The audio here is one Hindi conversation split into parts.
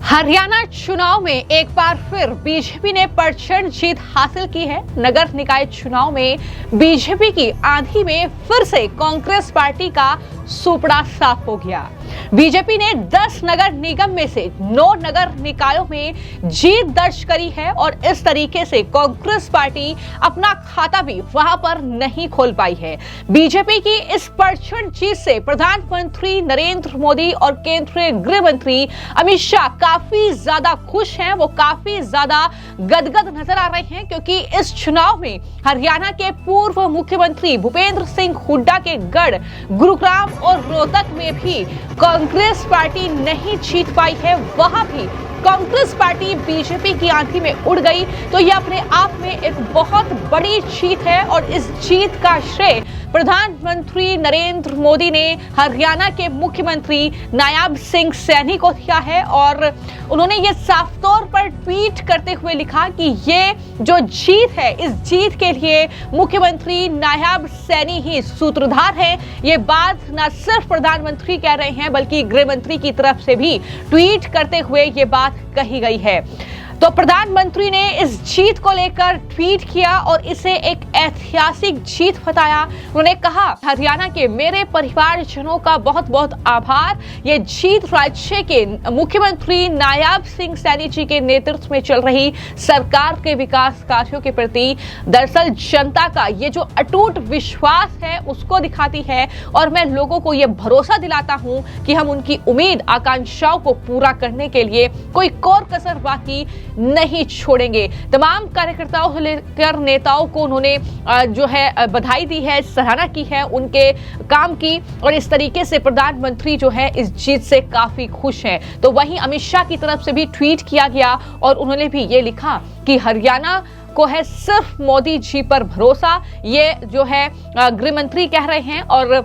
हरियाणा चुनाव में एक बार फिर बीजेपी ने प्रचंड जीत हासिल की है। नगर निकाय चुनाव में बीजेपी की आंधी में फिर से कांग्रेस पार्टी का सुपड़ा साफ हो गया। बीजेपी ने 10 नगर निगम में से 9 नगर निकायों में जीत दर्ज करी है और इस तरीके से कांग्रेस पार्टी अपना खाता भी वहां पर नहीं खोल पाई है। बीजेपी की इस प्रचंड जीत से प्रधानमंत्री नरेंद्र मोदी और केंद्रीय गृह मंत्री अमित शाह काफी ज्यादा खुश हैं। वो काफी ज्यादा गदगद नजर आ रहे हैं क्योंकि इस चुनाव में हरियाणा के पूर्व मुख्यमंत्री भूपेंद्र सिंह हुड्डा के गढ़ गुरुग्राम और रोहतक में भी कांग्रेस पार्टी नहीं जीत पाई है। वहां भी कांग्रेस पार्टी बीजेपी की आंधी में उड़ गई। तो यह अपने आप में एक बहुत बड़ी जीत है और इस जीत का श्रेय प्रधानमंत्री नरेंद्र मोदी ने हरियाणा के मुख्यमंत्री नायब सिंह सैनी को दिया है और उन्होंने ये साफ तौर पर ट्वीट करते हुए लिखा कि ये जो जीत है, इस जीत के लिए मुख्यमंत्री नायब सैनी ही सूत्रधार है। ये बात न सिर्फ प्रधानमंत्री कह रहे हैं बल्कि गृह मंत्री की तरफ से भी ट्वीट करते हुए ये बात कही गई है। तो प्रधानमंत्री ने इस जीत को लेकर ट्वीट किया और इसे एक ऐतिहासिक जीत बताया। उन्होंने कहा, हरियाणा के मेरे परिवारजनों का बहुत बहुत आभार। ये जीत राज्य के मुख्यमंत्री नायब सिंह सैनी जी के नेतृत्व में चल रही सरकार के विकास कार्यों के प्रति दरअसल जनता का ये जो अटूट विश्वास है उसको दिखाती है और मैं लोगों को ये भरोसा दिलाता हूं कि हम उनकी उम्मीद आकांक्षाओं को पूरा करने के लिए कोई कोर कसर बाकी नहीं छोड़ेंगे। तमाम कार्यकर्ताओं से लेकर नेताओं को उन्होंने जो है बधाई दी है, सराहना की है उनके काम की और इस तरीके से प्रधानमंत्री जो है इस जीत से काफी खुश हैं। तो वहीं अमित शाह की तरफ से भी ट्वीट किया गया और उन्होंने भी ये लिखा कि हरियाणा को है सिर्फ मोदी जी पर भरोसा। ये जो है गृह मंत्री कह रहे हैं और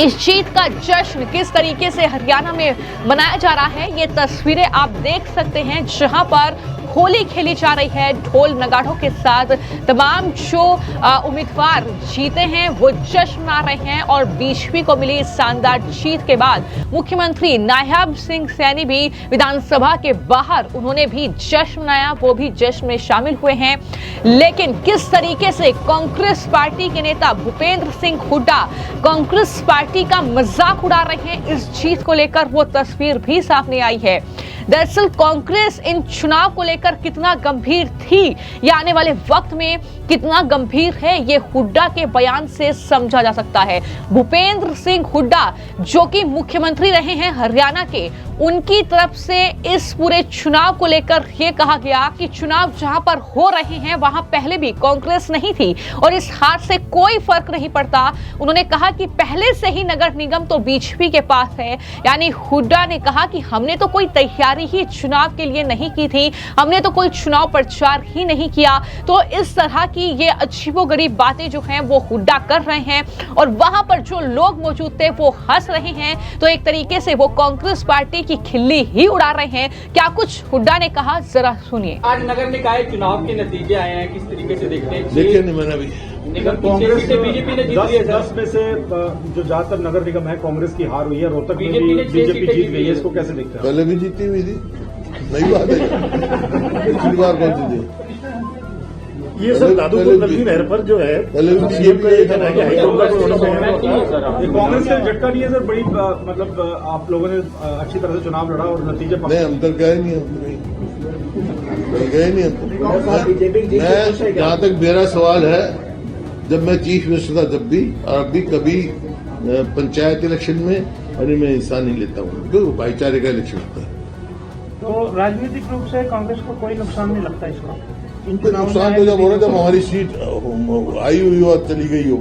इस जीत का जश्न किस तरीके से हरियाणा में मनाया जा रहा है ये तस्वीरें आप देख सकते हैं, जहां पर होली खेली जा रही है ढोल नगाड़ों के साथ। तमाम जो उम्मीदवार जीते हैं वो जश्न मना रहे हैं और बीजेपी को मिली शानदार जीत के बाद मुख्यमंत्री नायब सिंह सैनी भी विधानसभा के बाहर उन्होंने भी जश्न मनाया, वो भी जश्न में शामिल हुए हैं। लेकिन किस तरीके से कांग्रेस पार्टी के नेता भूपेंद्र सिंह हुड्डा कांग्रेस पार्टी का मजाक उड़ा रहे हैं इस जीत को लेकर, वो तस्वीर भी सामने आई है। दरअसल कांग्रेस इन चुनाव को लेकर कितना गंभीर थी या आने वाले वक्त में कितना गंभीर है ये हुड्डा के बयान से समझा जा सकता है। भूपेंद्र सिंह हुड्डा जो कि मुख्यमंत्री रहे हैं हरियाणा के, उनकी तरफ से इस पूरे चुनाव को लेकर यह कहा गया कि चुनाव जहां पर हो रहे हैं वहां पहले भी कांग्रेस नहीं थी और इस हार से कोई फर्क नहीं पड़ता। उन्होंने कहा कि पहले से ही नगर निगम तो बीजेपी के पास है। यानी हुड्डा ने कहा कि हमने तो कोई तैयारी ही चुनाव के लिए नहीं की थी, हमने तो कोई चुनाव प्रचार ही नहीं किया। तो इस तरह की ये अजीबोगरीब बातें जो हैं वो हुड्डा कर रहे हैं और वहां पर जो लोग मौजूद थे वो हंस रहे हैं। तो एक तरीके से वो कांग्रेस पार्टी की खिल्ली ही उड़ा रहे हैं। क्या कुछ हुड्डा ने कहा, जरा सुनिए। आज नगर निकाय चुनाव के नतीजे आए हैं, किस तरीके से देखते हैं? देखिए नहीं, मैंने अभी कांग्रेस से बीजेपी ने जीत लिया। 10 में से जो ज्यादातर नगर निगम है कांग्रेस की हार हुई है। रोहतक में भी बीजेपी जीत गई है, इसको कैसे देखते हैं? पहले भी जीती हुई थी, नई बात है। पिछली बार कौन सी थी? ये सर दादूपुर नदी नहर पर जो है पहले भी सीएम का ये कहना है कि हाईकोर्ट का कांग्रेस का झटका नहीं है सर। बड़ी मतलब आप लोगों ने अच्छी तरह से चुनाव लड़ा और नतीजे नहीं, हम तक गए नहीं, हम गए नहीं। मैं जहाँ तक मेरा सवाल है, जब मैं चीफ मिनिस्टर था तब भी और अभी कभी पंचायत इलेक्शन में और मैं हिस्सा नहीं लेता हूँ क्योंकि भाईचारे का इलेक्शन होता है। तो राजनीतिक रूप से कांग्रेस को कोई नुकसान नहीं लगता इसका? नुकसान तो जब हो रहा जब हमारी सीट आई हुई हो और चली गई हो।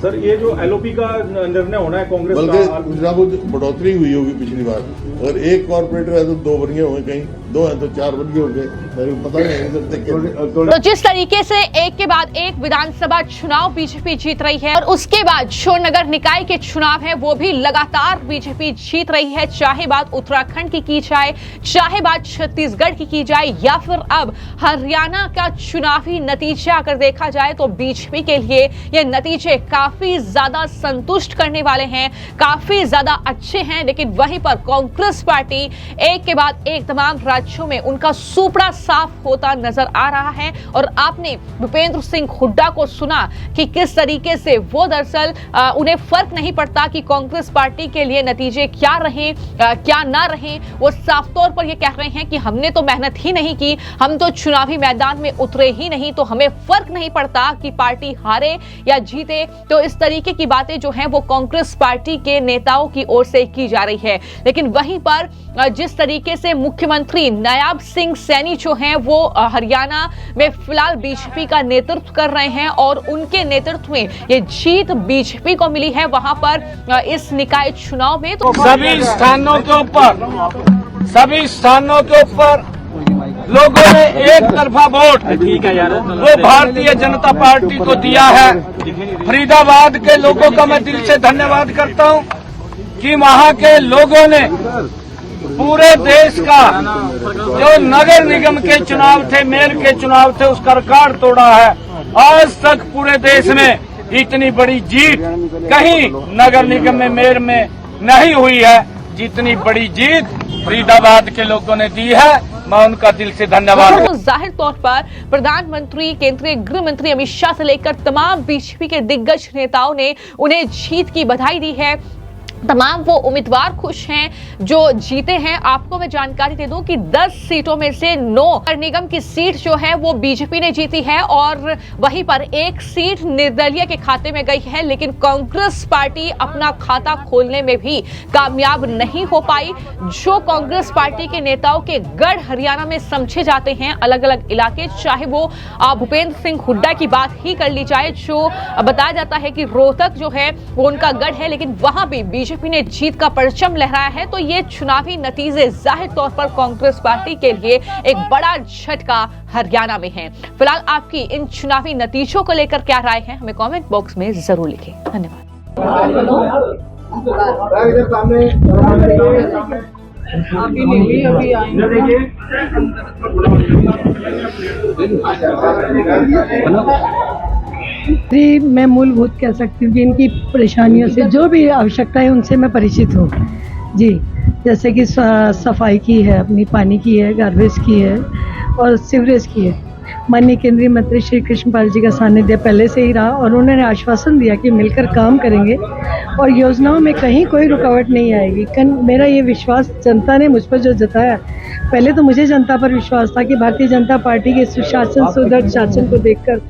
सर ये जो एलओपी का निर्णय होना है कांग्रेस बल्कि कुछ ना कुछ बढ़ोतरी हुई होगी पिछली बार। अगर एक कॉर्पोरेटर है तो 2 बरियां हुए कहीं 2 हैं तो 4 बन गए होंगे, मेरे को पता नहीं। तो जिस तरीके से एक के बाद एक विधानसभा चुनाव बीजेपी जीत रही है और उसके बाद जो नगर निकाय के चुनाव है वो भी लगातार बीजेपी जीत रही है, चाहे बात उत्तराखंड की जाए, चाहे बात छत्तीसगढ़ की जाए या फिर अब हरियाणा का चुनावी नतीजा अगर देखा जाए तो बीजेपी के लिए ये नतीजे काफी ज्यादा संतुष्ट करने वाले हैं, काफी ज्यादा अच्छे हैं। लेकिन वहीं पर कांग्रेस पार्टी एक के बाद एक तमाम राज्यों में उनका सुपड़ा साफ होता नजर आ रहा है। और आपने भूपेंद्र सिंह हुड्डा को सुना कि किस तरीके से वो दरअसल उन्हें फर्क नहीं पड़ता कि कांग्रेस पार्टी के लिए नतीजे क्या रहे क्या ना रहे। वो साफ तौर पर ये कह रहे हैं कि हमने तो मेहनत ही नहीं की, हम तो चुनावी मैदान में उतरे ही नहीं, तो हमें फर्क नहीं पड़ता कि पार्टी हारे या जीते। तो इस तरीके की बातें जो हैं वो कांग्रेस पार्टी के नेताओं की ओर से की जा रही है। लेकिन वहीं पर जिस तरीके से मुख्यमंत्री नायब सिंह सैनी जो हैं वो हरियाणा में फिलहाल बीजेपी का नेतृत्व कर रहे हैं और उनके नेतृत्व में ये जीत बीजेपी को मिली है वहां पर इस निकाय चुनाव में। तो सभी स्थानों के ऊपर लोगों ने एक तरफा वोट वो भारतीय जनता पार्टी को दिया है। फरीदाबाद के लोगों का मैं दिल से धन्यवाद करता हूं कि वहां के लोगों ने पूरे देश का जो नगर निगम के चुनाव थे, मेयर के चुनाव थे, उसका रिकॉर्ड तोड़ा है। आज तक पूरे देश में इतनी बड़ी जीत कहीं नगर निगम में, मेयर में नहीं हुई है जितनी बड़ी जीत फरीदाबाद के लोगों ने दी है। मैं उनका दिल से धन्यवाद। तो जाहिर तौर पर प्रधानमंत्री, केंद्रीय गृह मंत्री अमित शाह से लेकर तमाम बीजेपी के दिग्गज नेताओं ने उन्हें जीत की बधाई दी है। तमाम वो उम्मीदवार खुश हैं जो जीते हैं। आपको मैं जानकारी दे दूं कि 10 सीटों में से 9 नगर निगम की सीट जो है वो बीजेपी ने जीती है और वहीं पर एक सीट निर्दलीय के खाते में गई है। लेकिन कांग्रेस पार्टी अपना खाता खोलने में भी कामयाब नहीं हो पाई। जो कांग्रेस पार्टी के नेताओं के गढ़ हरियाणा में समझे जाते हैं अलग अलग इलाके, चाहे वो भूपेंद्र सिंह हुड्डा की बात ही कर ली जाए, जो बताया जाता है कि रोहतक जो है वो उनका गढ़ है, लेकिन वहां भी बीजेपी ने जीत का परचम लहराया है। तो ये चुनावी नतीजे जाहिर तौर पर कांग्रेस पार्टी के लिए एक बड़ा झटका हरियाणा में है। फिलहाल आपकी इन चुनावी नतीजों को लेकर क्या राय है हमें कमेंट बॉक्स में जरूर लिखें। धन्यवाद। मैं मूलभूत कह सकती हूँ कि इनकी परेशानियों से जो भी आवश्यकता है उनसे मैं परिचित हूँ जी। जैसे कि सफाई की है, अपनी पानी की है, गार्बेज की है और सीवरेज की है। माननीय केंद्रीय मंत्री श्री कृष्णपाल जी का सानिध्य पहले से ही रहा और उन्होंने आश्वासन दिया कि मिलकर काम करेंगे और योजनाओं में कहीं कोई रुकावट नहीं आएगी। मेरा ये विश्वास जनता ने मुझ पर जो जताया, पहले तो मुझे जनता पर विश्वास था कि भारतीय जनता पार्टी के सुशासन, सुदृढ़ शासन को देखकर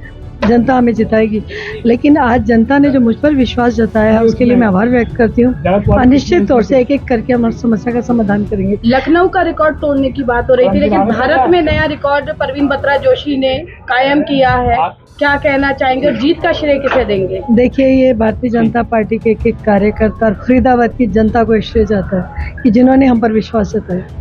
जनता हमें जिताएगी, लेकिन आज जनता ने जो मुझ पर विश्वास जताया है उसके लिए मैं आभार व्यक्त करती हूँ। और निश्चित तौर से एक एक करके हमारी समस्या का समाधान करेंगे। लखनऊ का रिकॉर्ड तोड़ने की बात हो रही थी, लेकिन भारत में नया रिकॉर्ड परवीन बत्रा जोशी ने कायम किया है। क्या कहना चाहेंगे और जीत का श्रेय किसे देंगे? देखिए, ये भारतीय जनता पार्टी के एक एक कार्यकर्ता और फरीदाबाद की जनता को श्रेय जाता है कि जिन्होंने हम पर विश्वास जताया।